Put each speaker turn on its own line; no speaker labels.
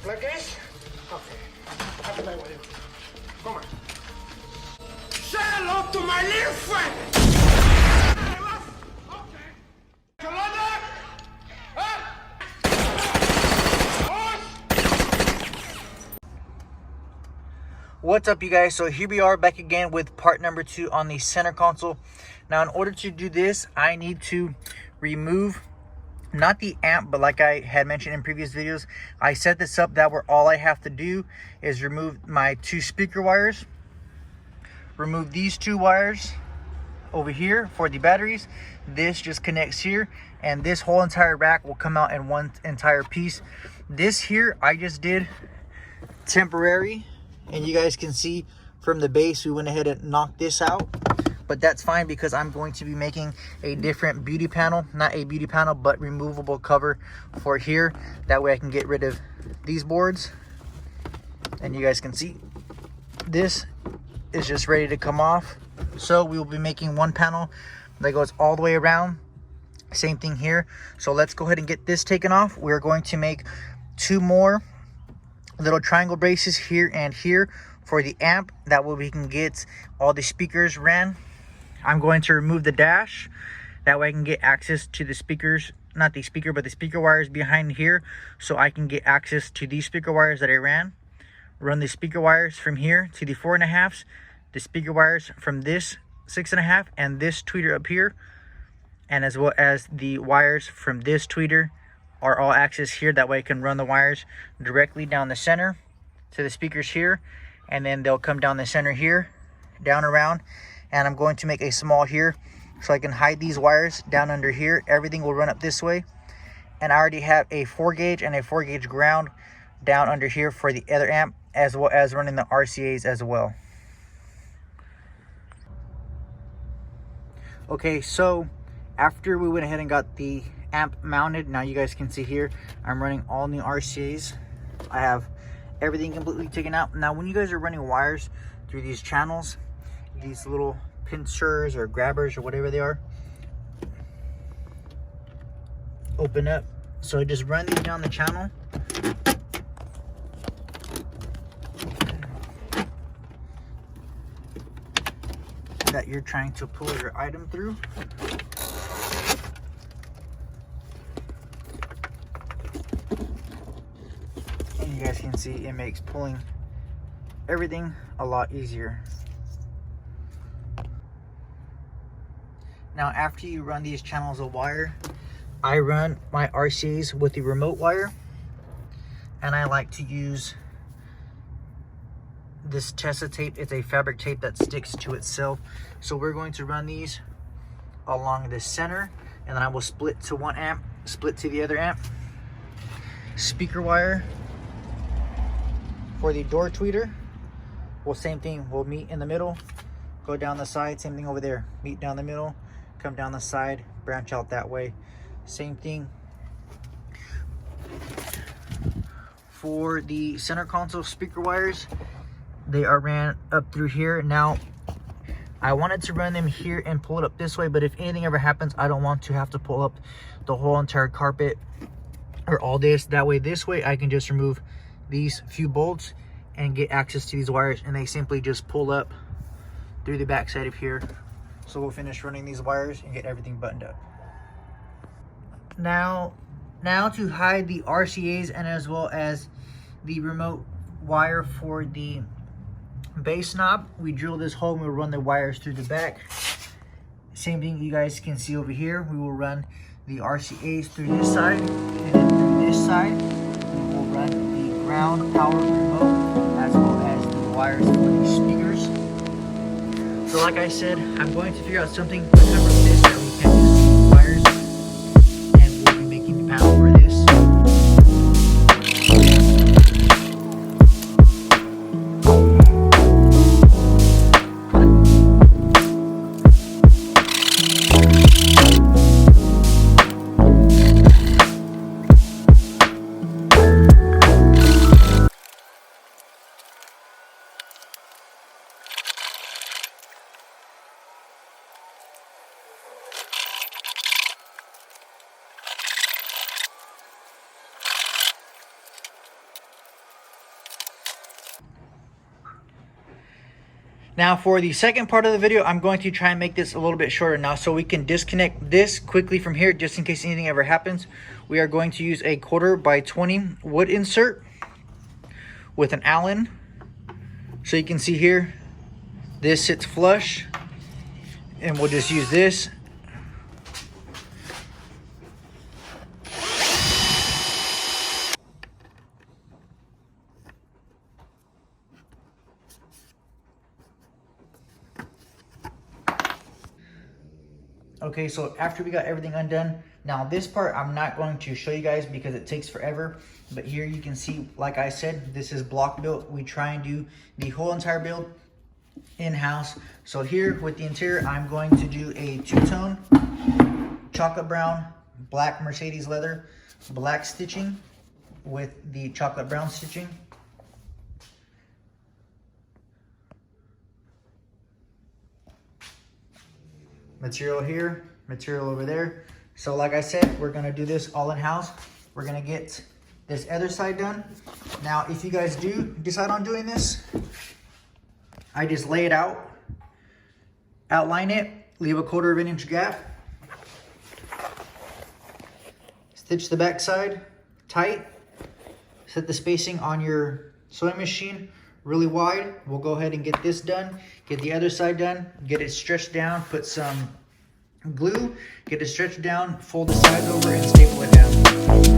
Like this? Okay. I'll play with you. Come on. Say hello to my little friend! Okay. Yolanda? Huh?
What's up, you guys? So here we are back again with part number 2 on the center console. Now, in order to do this, I need to remove not the amp, but like I had mentioned in previous videos, I set this up that where all I have to do is remove my 2 speaker wires, remove these 2 wires over here for the batteries. This just connects here, and this whole entire rack will come out in one entire piece. This here I just did temporary, and you guys can see from the base we went ahead and knocked this out, but that's fine because I'm going to be making a different beauty panel, not a beauty panel, but removable cover for here. That way I can get rid of these boards, and you guys can see this is just ready to come off. So we will be making one panel that goes all the way around. Same thing here. So let's go ahead and get this taken off. We're going to make 2 more little triangle braces here and here for the amp. That way we can get all the speakers ran. I'm going to remove the dash. That way I can get access to the speakers, not the speaker, but the speaker wires behind here, so I can get access to these speaker wires that I ran. Run the speaker wires from here to the 4.5s, the speaker wires from this 6.5, and this tweeter up here, and as well as the wires from this tweeter are all access here. That way I can run the wires directly down the center to the speakers here, and then they'll come down the center here, down around, and I'm going to make a small here so I can hide these wires down under here. Everything will run up this way, and I already have a 4 gauge and a 4 gauge ground down under here for the other amp, as well as running the RCAs as well. Okay, so after we went ahead and got the amp mounted, now you guys can see here I'm running all new RCAs. I have everything completely taken out. Now when you guys are running wires through these channels, these little pincers or grabbers or whatever they are open up, so I just run these down the channel. That you're trying to pull your item through. And you guys can see it makes pulling everything a lot easier. Now after you run these channels of wire, I run my RCAs with the remote wire, and I like to use this Tessa tape. It's a fabric tape that sticks to itself. So we're going to run these along the center, and then I will split to one amp, split to the other amp. Speaker wire for the door tweeter, well, same thing, we'll meet in the middle, go down the side. Same thing over there, meet down the middle, come down the side, branch out that way. Same thing for the center console speaker wires. They are ran up through here. Now I wanted to run them here and pull it up this way, but if anything ever happens, I don't want to have to pull up the whole entire carpet or all this. That way, this way I can just remove these few bolts and get access to these wires, and they simply just pull up through the back side of here. So we'll finish running these wires and get everything buttoned up. Now to hide the RCAs and as well as the remote wire for the base knob, we drill this hole and we'll run the wires through the back. Same thing you guys can see over here. We will run the RCAs through this side, and then through this side we will run the ground power remote as well as the wires for the speakers. So like I said, I'm going to figure out something to cover this that we can use the wires, and we'll be making the panel for this. Now for the second part of the video, I'm going to try and make this a little bit shorter now so we can disconnect this quickly from here just in case anything ever happens. We are going to use a 1/4x20 wood insert with an Allen. So you can see here, this sits flush, and we'll just use this. Okay, so after we got everything undone, now this part I'm not going to show you guys because it takes forever, but here you can see, like I said, this is block built. We try and do the whole entire build in-house. So here with the interior, I'm going to do a two-tone chocolate brown, black Mercedes leather, black stitching with the chocolate brown stitching. Material here, material over there. So like I said, we're gonna do this all in-house. We're gonna get this other side done. Now, if you guys do decide on doing this, I just lay it out, outline it, leave a 1/4 inch gap, stitch the back side tight, set the spacing on your sewing machine really wide. We'll go ahead and get this done, get the other side done, get it stretched down, put some glue, get it stretched down, fold the sides over and staple it down.